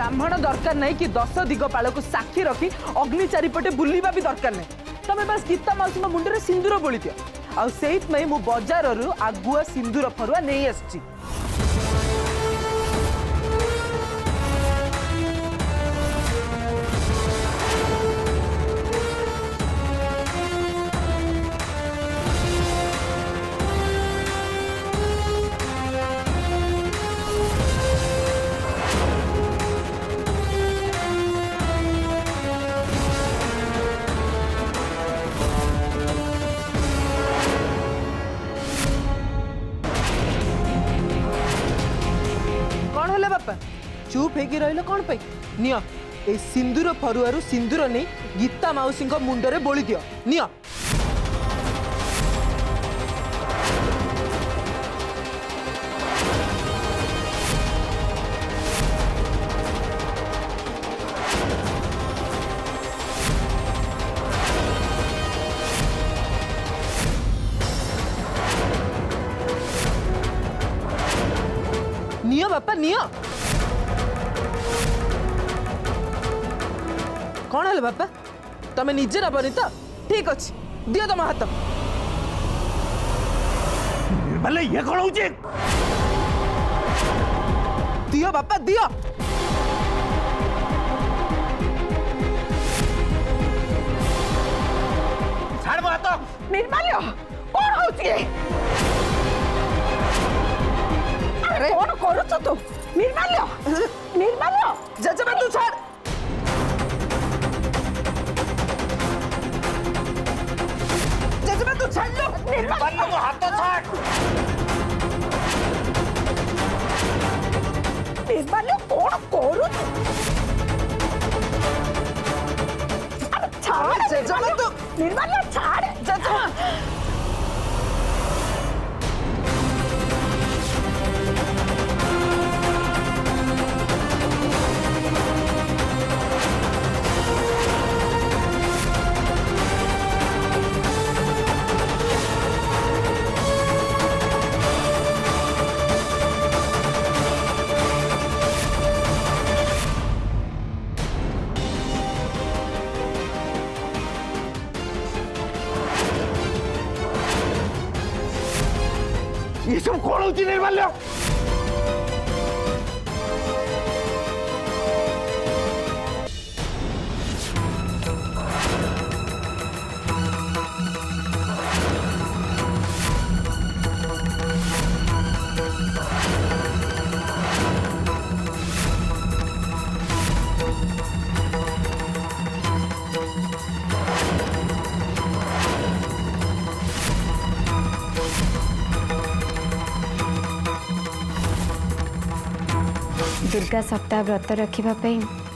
ब्राह्मण दरकार नहीं कि 10 दिगपाल को साक्षी रखी अग्नि चारिपटे बुलवा भी दरकार नहीं। तमें बस गीता माउसी मुंडे सिंदूर बोली दियो आईपी मु बजार आगुआ सिंदूर फरुआ नहीं आसी। चुप है रही कौन पे नियो ए सिंदूर फरुआरू सिंदूर नहीं गीता माउसी मुंडरे बोली दियो नियो। नियो बापा नियो। कौन है बापा तमें निजे नबनी तो ठीक अच्छे दियो तुम हाथ। भले ये कौन हो दियो बापा दियो। छाड़ मो हाथ। निर्माल्य कौन होची अरे कौन करूछ तू निर्माल्य निर्माल्य जजमा तू छाड़। जजमा तू छाड़ लो निर्माल्य को हाथ छाड़। निर्माल्य कौन करूछ अरे छाड़ जजमा तू निर्माल्य छाड़ जजमा। ये सब कौन होची निर्माल्य। दुर्गा सप्ताह व्रत रखा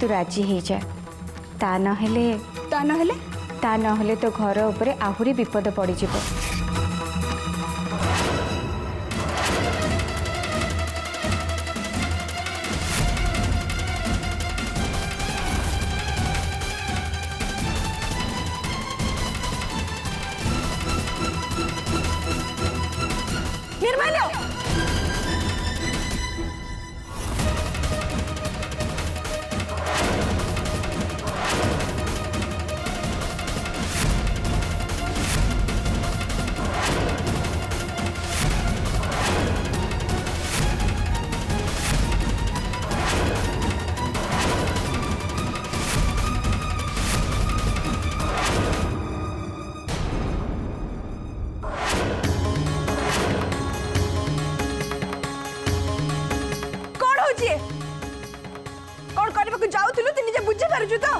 तू राजी हो जा ता नहले तो घर उपरे आहुरी विपद पड़ जिवो। निर्माल्य कौन करने को जाऊलु तू निजे बुझी पारछु तो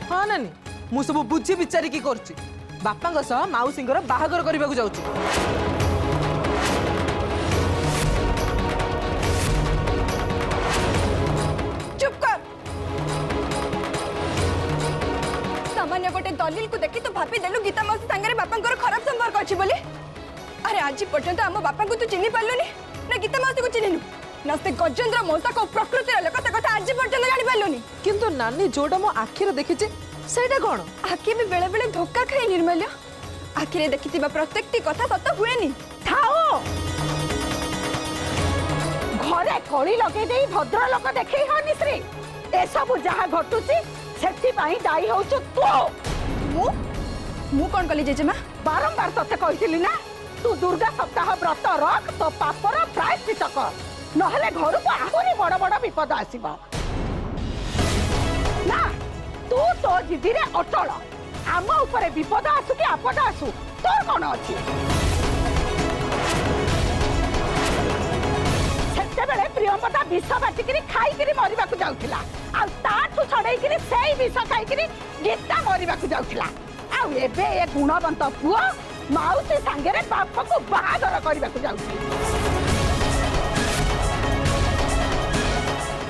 हाँ नानी मु सब बुझी विचार की करछि बापा सह माउसी बाहागर करने को जाऊँ। चुप कर सामान्य गोटे दलिल को देखी तू भाभी देलु गीता मौसी सांगरे बापा खराब संपर्क अच्छी बोली। अरे आज पर्यंत आम बापा को तू चिन्ह पार्लुनी ना गीता मौसी को चिन्हनु ना से गजेंद्र मौसा को प्रकृतिर लोक से कथा आज पर्यंत जानी पार्लुनी। किंतु नानी जोटा मो आखिर देखी सेटा कौन आखि भी बेले बेले धोखा खाए निर्मल्य आखिरे देखिथिबा प्रत्येकटी कथा सत हुएनी। थाओ घरे कड़ी लगे दे भद्र लोक देखे हनी श्री ए सब जहाँ घटुची सेठी पाई दाई होछु तू। मु कौन कली जेजेमा? बारंबार तते कहिथिली ना तू दुर्गा सप्ताह व्रत रख तो पापर प्रायश्चित कर नहले घर को आहुरी बड़ बड़ विपद आसीबो ना। तू तो जिदी रे अटल आम ऊपर विपद आसु कि आपद आसु तोर कौन अछि? सेते बेले प्रियंवदा विष बाटिकरी खाइकरी मरिबा को जाउथिला आ ताठु छड़ेइकरी सेई विष खाइकरी गीता मरिबा को जाउथिला। आ एबे ए गुणवंत पुओ माउसी सांगरे बाप को बाहादर करबा को जाउथि।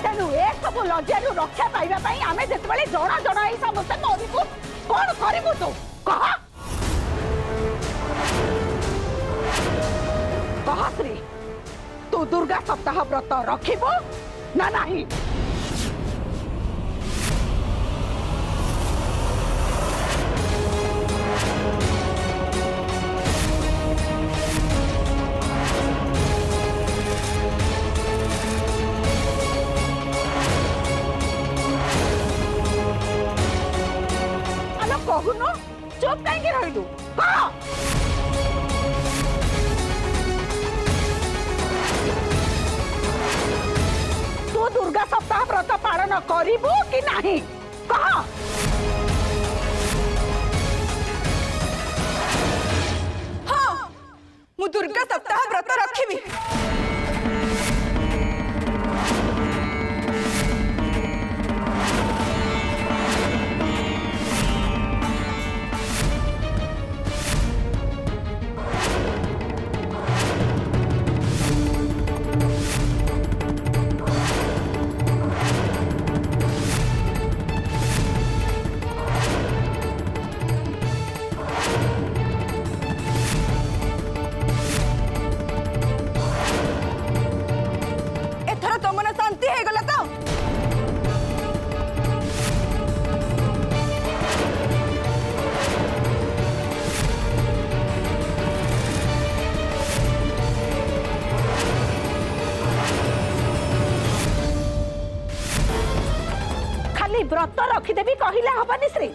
तेनु ए सब लज्जारू रक्षा पाइबा पई आमे जेतबेले जणा जणा ई समस्या मरिबु कोन करिबु तू कह कह श्री तू दुर्गा सप्ताह व्रत रखिबो ना नाही? कहुनो चुप कहीं रहिलु कह तू दुर्गा सप्ताह व्रत पालन करिबु कि नाही कह? हाँ मु दुर्गा सप्ताह व्रत रखिबी। व्रत रखिदेवी कहले हबनी श्री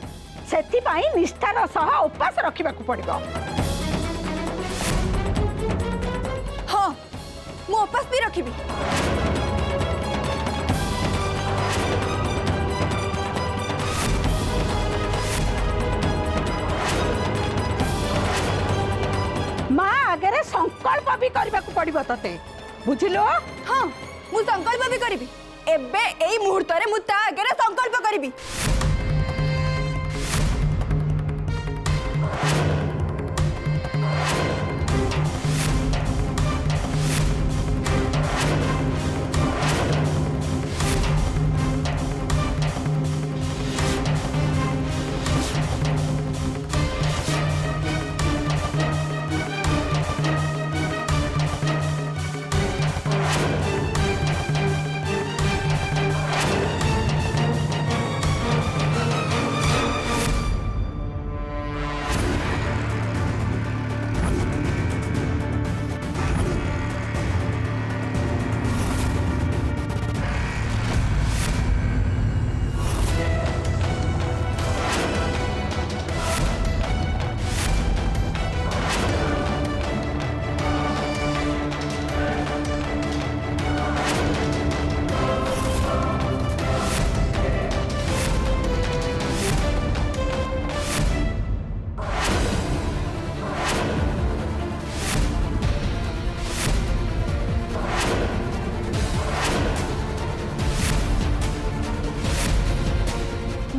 सेथि पाई निष्ठार सह उपास रखिबा को पड़िबो। हाँ मु उपास भी रखिबी। माँ आगे संकल्प भी करबा को पड़िबो तते बुझिलो? हाँ मु संकल्प भी करिबी। एबे एई मुहूर्त रे मु ता आगे संकल्प करिबी।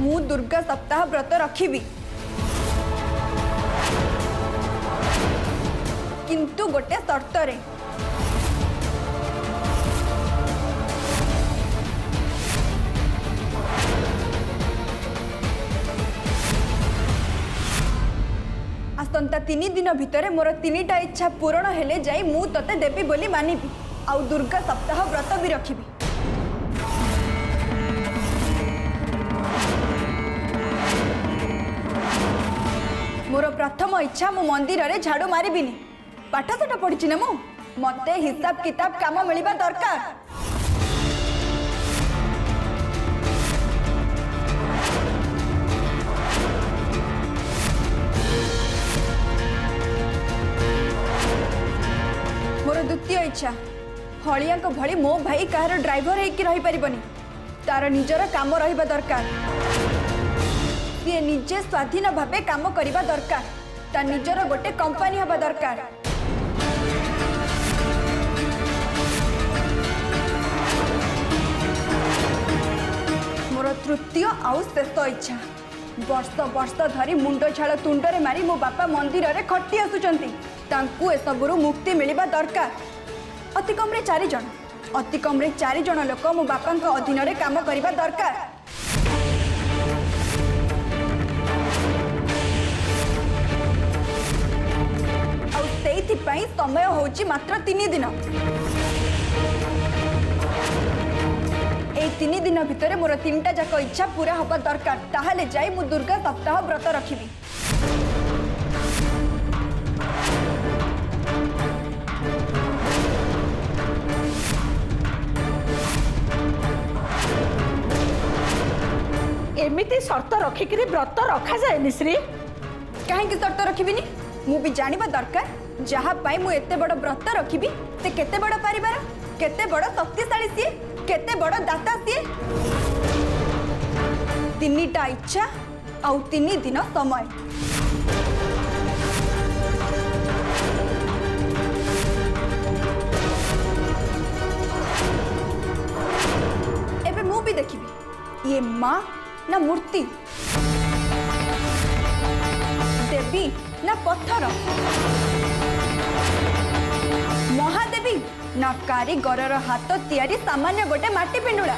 मु दुर्गा सप्ताह व्रत रखिबी किंतु गोटे शर्त रे। आसंता 3 दिन भितर मोर 3टा इच्छा पूर्ण हेले जाई मु तते देवी बोली मानिबी आउ दुर्गा सप्ताह व्रत भी रखिबी। मोर प्रथम इच्छा मु मंदिर रे झाड़ू मारिबिनी पाठ साठ पढ़ी ना मु मते हिसाब किताब काम मिलवा दरकार। मोर द्वितीय इच्छा हलिया भली मो भाई कहार ड्राइवर होकर रही पारिबनी तार निजर काम रहिबा दरकार। सी निजे स्वाधीन भावे काम करिबा दरकार तार निजर गोटे कंपनी हबा दरकार। मोर तृतीय आउ शेष इच्छा वर्ष वर्ष धरी मुंड छाल तुंडरे मारी मो बापा मंदिर रे खटी आसुचंती तांकु ए सबरु मुक्ति मिलिबा दरकार। अति कम रे 4 जन अति कम रे 4 जन लोक मो बापा अधीन रे काम करिबा दरकार। आ सेइथि पई समय होची मात्र 3 दिन। ए 3 दिन भितर मोर 3टा जाक इच्छा पूरा हबा दरकार ताहाले जाई मु दुर्गा सप्ताह व्रत रखिबी। एमिति शर्त रखिकरी व्रत रखा जाए निश्री कहीं शर्त रखिबिनी मु भी जानिबा दरकार जहा पाई मु एते बड़ व्रत रखिबी ते केते बड़ परिवार केते बड़ शक्तिशाली सी केते बड़ दाता सी। 3टा इच्छा आउ 3 दिन समय। एबे मु भी देखिबी ये माँ ना मूर्ति देवी ना पत्थर महादेवी ना कारीगर हाथ तैयारी सामान्य गोटे माटी पिंडुला।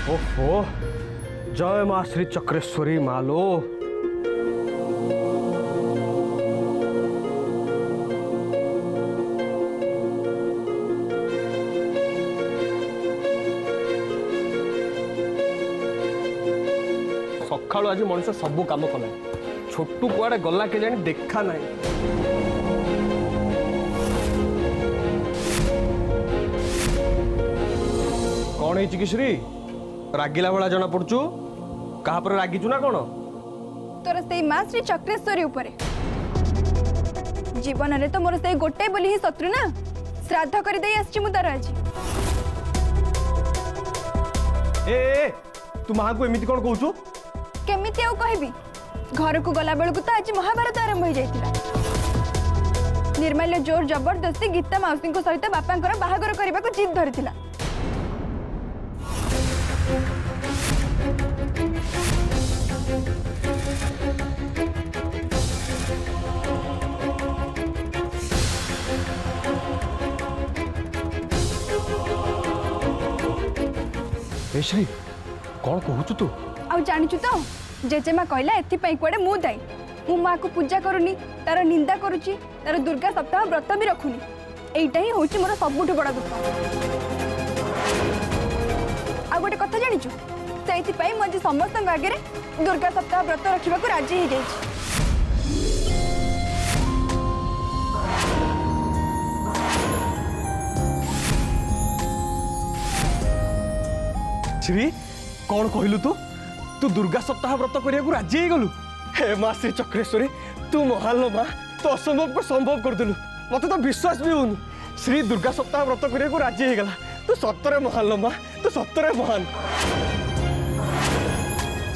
ओहो जय माँ श्री चक्रेश्वरी मालो। सकाळु आज मनुष्य सबू काम कला छोटू कुआडे गला के जानी देखा ना कौन है किश्री रागिला भाला जना पड़चु कहा पर रागिचु ना कौन तोर से माँ श्री चक्रेश्वरी उपरे जीवन रे तो मोर से गोटे बोली ही शत्रु ना श्राद्ध कर दे आछि मु तार आज ए तू माँ को एमती कौन कहू केमिति आउ कहबी घर को गला बेलू तो आज महाभारत आरंभ हो जाइतिला। निर्माल्य जोर जबरदस्ती गीता माउसी सहित बापांकर बाहागर करने को जिद धरिथिला। ए श्री कौन कहू तू आउ जानिछु तो जेजेमा कहला एथिपाई कुआडे मु दाई मु माँ को पूजा करूनी तार निंदा करुची तार दुर्गा सप्ताह व्रत भी रखुनी एइटा ही होची मोर सबुठु बड़ा दुख। आ गोटे कथा जानिछु सेइथिपाई मु आज समस्त आगे दुर्गा सप्ताह व्रत रखिबा को राजी हो जाइछि। श्री कौन कहलु तू दुर्गा सप्ताह व्रत करिया को राजी हो गलु। हे माँ श्री चक्रेश्वरी तू महान लो माँ तो असंभव को संभव कर देलु मत तो विश्वास भी होनी। श्री दुर्गा सप्ताह व्रत करिया को राजी हो गला तू सतरे महान लो माँ तू सतरे महान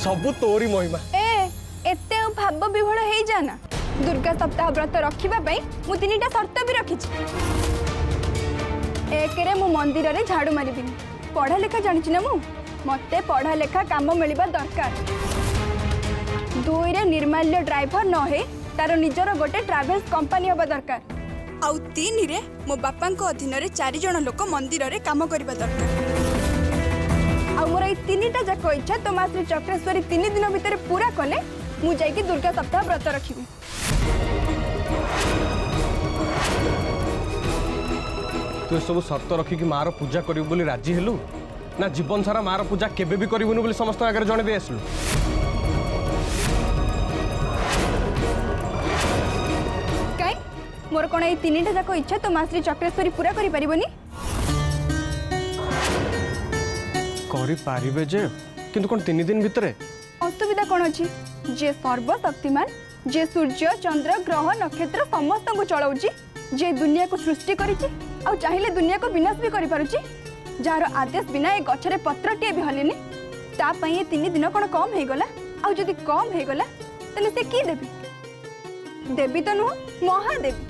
सबु तोरी महिमा। एते भाव विभोल हो जाना दुर्गा सप्ताह व्रत रखिबा पई मु तीनिटा शर्त भी रखिछि। एक रे मु मंदिर रे झाड़ू मारिबिनी पढ़ा लेखा जानिछि ना मु मते पढ़ा लेखा काम मिलवा दरकार। दुई रे निर्माल्य ड्राइवर न हे तार निजर गोटे ट्रावेल्स कंपनी हबा दरकार। आउ तीन रे मो बापा को अधीन रे 4 जण लोक मंदिर रे काम करबा दरकार। आउ मोर ए तीनिटा जाक इच्छा तो मां श्री चक्रेश्वरी 3 दिन भीतर पूरा कले मु जाई कि दुर्गा सप्ताह व्रत रखिबी। तू सब सत रखिकी माँ पूजा करू बोली राजी हेलु ना जीवन सारा माँ पूजा केबे भी करूनी बोली समस्त आगे जन दे आसलु। काई मोर कोन ए तीनिटा जाक इच्छा तो मां श्री चक्रेश्वरी पूरा करि परिबोनी करि पारिबे जे किंतु कोन 3 दिन भितरे असुविधा कौन अच्छी जे सर्वशक्तिमान जे सूर्य चंद्र ग्रह नक्षत्र समस्त को चलाउची जे दुनिया को सृष्टि करिछि आ चाहिले दुनिया को विनाश भी करि पारुछि जार आदेश बिना ए गछरे पत्रटे भी हलेनी ता पई ए 3 दिन कोन कम हे गला आ जदी कम हे गला तले से की देबी देवी तो नुह महादेवी।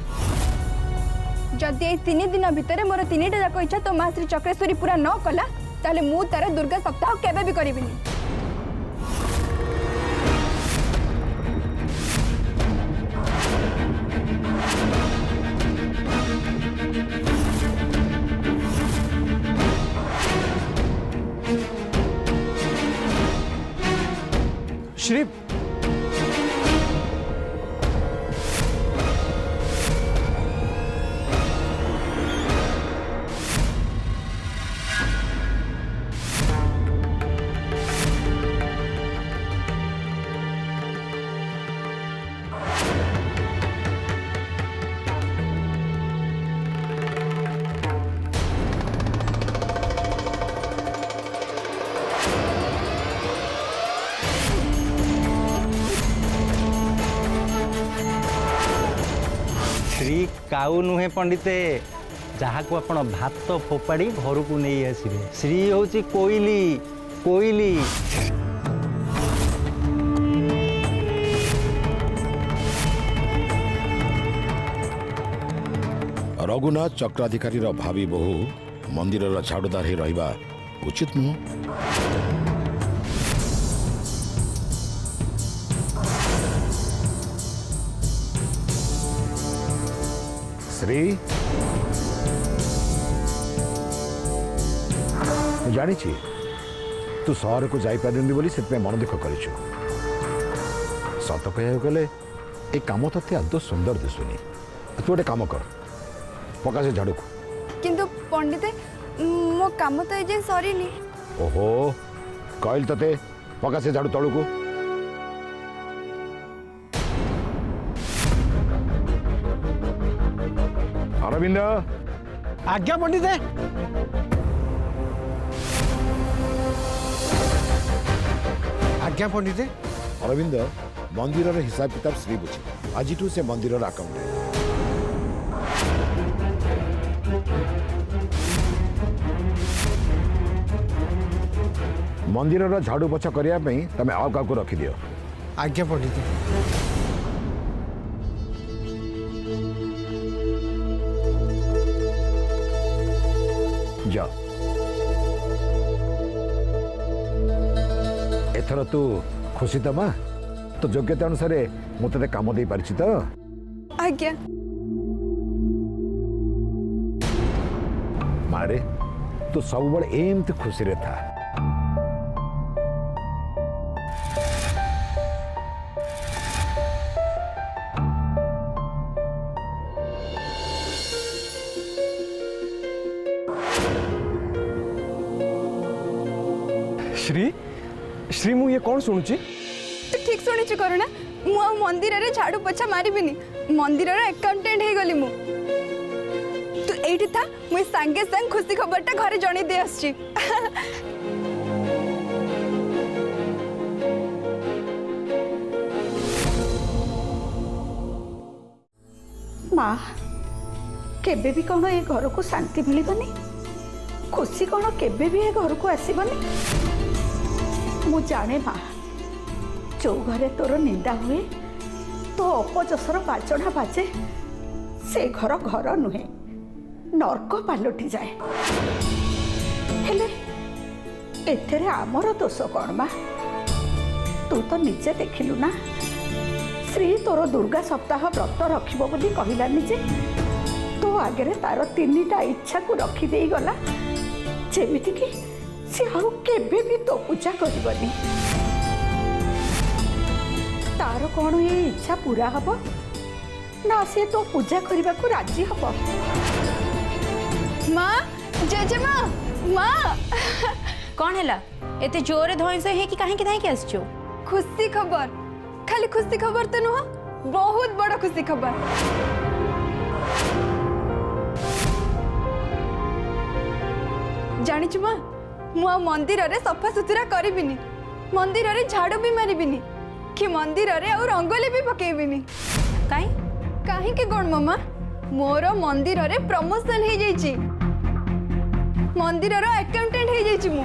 जदि ए 3 दिन भितर मोर 3टा जाक इच्छा तो मां श्री चक्रेश्वरी पूरा न कला ताले मु तार दुर्गा सप्ताह केबे भी करिबिनी। श्री श्री काऊ नुहे पंडिते जहाँ को आपण भात फोपाड़ी घर को नहीं आसबे श्री होची कोइली कोइली। रघुनाथ चक्राधिकारी भावी बहु मंदिर झाड़ूदार ही रहिबा उचित नुह। श्री जानी तू सहर को जापारे बोली से मन दुख कर सत कह गले ये कम ते आदौ सुंदर दिशुनी तू गोटे कम कर पका से झाड़ू को। किंतु पंडिते मो काम तो एजे सरीनी। ओहो कहल ते पका से झाड़ू तलू को। अरविंद आज्ञा पंडिते। आज्ञा पंडिते। अरविंद मंदिर हिसाब किताब श्री बुझी आज से मंदिर अकाउंट मंदिर झाड़ू पोछा करने तुम आउ क्या रखिद आज्ञा पंडित जा एथर तू खुशी तो माँ तो योग्यता अनुसार मुझे कम दे पारिछि तो आज्ञा मारे तू सब बड़े एमती खुशी रे था श्री श्री मु ये कौन शुणुची तू ठीक शुणिचु करुणा मु मंदिर रे झाड़ू पोछा मारिबिनी मंदिर रे अकाउंटेंट हे गली मु तू एठी था मु संगे संग खुशी खबरटा घरे जणी दे आछी माँ केबे भी कौन ए घर को शांति मिलबनी खुशी कौन केबे भी ए घर को आसबनी मु जाने माँ जो घरे तोर निंदा हुए तो अपजसर बाजना बाजे से घर घर नुहे नर्क पालटि जाए हेले एथेरे आमर दोष कौन माँ तू तो निजे देखिलु ना श्री तोर दुर्गा सप्ताह व्रत रखिबो बोली कहिलानी जे तो आगे तार 3टा इच्छा को रखी दे गला जेमिति कि से आउ केबे भी तो पूजा करबनी तार कौन ये इच्छा पूरा हब ना से तो पूजा करबा को राजी हब माँ जेजेमा माँ कौन है एते जोरे धोई से है कि काहे कि धाई के आसचो खुशी खबर खाली खुशी खबर तो नुह बहुत बड़ खुशी खबर जानिछु माँ मु मंदिर रे सफा सुतरा करिबिनी मंदिर रे झाड़ू भी मारिबिनी कि मंदिर रे और रंगोली भी पकेबिनी काहे काहे के कोन मामा मोर मंदिर रे प्रमोशन हे जाईची मंदिर रो अकाउंटेंट हे जाईची मु